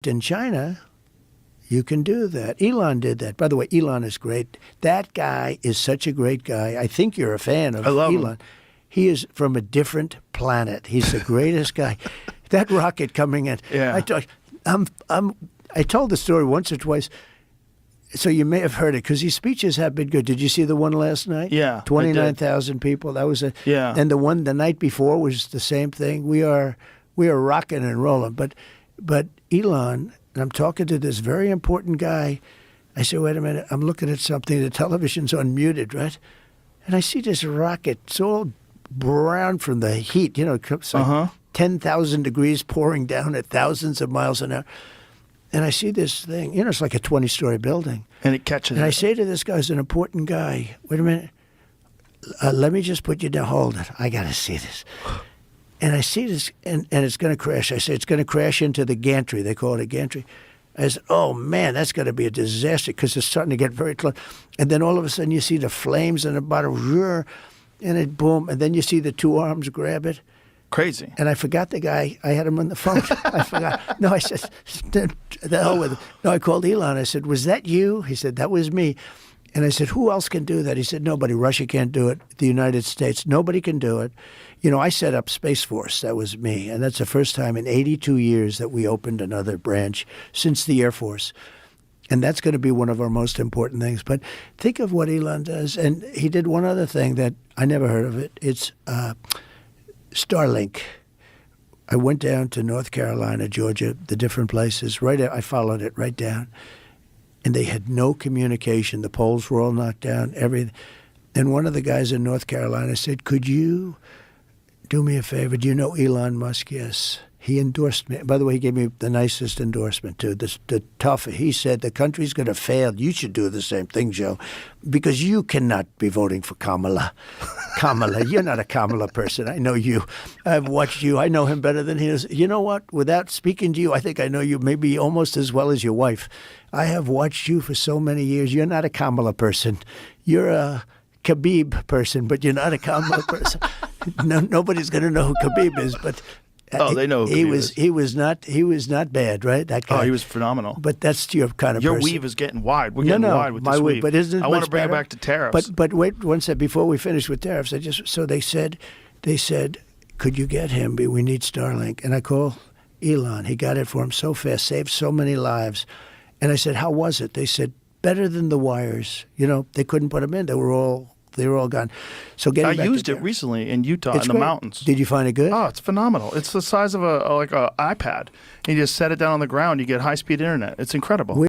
in China, you can do that. Elon did that. By the way, Elon is great. That guy is such a great guy. I think you're a fan of love Elon. him. He is from a different planet. He's the greatest guy. That rocket coming in. Yeah. I told the story once or twice, so you may have heard it because these speeches have been good. Did you see the one last night? Yeah, I 29,000 people. That was Yeah. And the one the night before was the same thing. We are rocking and rolling. But Elon, and I'm talking to this very important guy. I said, wait a minute, I'm looking at something. The television's unmuted, right? And I see this rocket. It's all brown from the heat. You know, it's like 10,000 degrees pouring down at thousands of miles an hour. And I see this thing. You know, it's like a 20-story building. And it catches And I it. say to this guy, who's an important guy, wait a minute. Let me just put you down. Hold it. I got to see this. And I see this, and it's going to crash. I say, it's going to crash into the gantry. They call it a gantry. I said, oh, man, that's going to be a disaster because it's starting to get very close. And then all of a sudden you see the flames in the bottom, and it boom. And then you see the two arms grab it. Crazy. And I forgot the guy. I had him on the phone. I forgot. No, I said, the hell with it. No, I called Elon. I said, was that you? He said, that was me. And I said, who else can do that? He said, nobody. Russia can't do it. The United States, nobody can do it. You know, I set up Space Force. That was me. And that's the first time in 82 years that we opened another branch since the Air Force. And that's going to be one of our most important things. But think of what Elon does. And he did one other thing that I never heard of it. It's Starlink. I went down to North Carolina, Georgia, the different places. I followed it right down. And they had no communication. The poles were all knocked down, everything. And one of the guys in North Carolina said, could you do me a favor? Do you know Elon Musk? Yes. He endorsed me. By the way, he gave me the nicest endorsement, too. The tougher. He said, the country's going to fail. You should do the same thing, Joe, because you cannot be voting for Kamala. Kamala, you're not a Kamala person. I know you. I've watched you. I know him better than he is. You know what? Without speaking to you, I think I know you maybe almost as well as your wife. I have watched you for so many years. You're not a Kamala person. You're a Khabib person, but you're not a Kamala person. Nobody's going to know who Khabib is, but... they know who he was not bad, right? That guy. Oh, he was phenomenal. But that's your kind of Your person. weave is getting wide. We're getting wide with my this weave. weave. But isn't it I want much to bring better? it back to tariffs. But wait one second before we finish with tariffs. So they said, could you get him? We need Starlink. And I call Elon. He got it for him so fast, saved so many lives. And I said, how was it? They said, better than the wires. You know, they couldn't put them in. They were all gone. So I used it recently in Utah in the mountains. Did you find it good? Oh, it's phenomenal. It's the size of a iPad. And you just set it down on the ground. You get high-speed internet. It's incredible.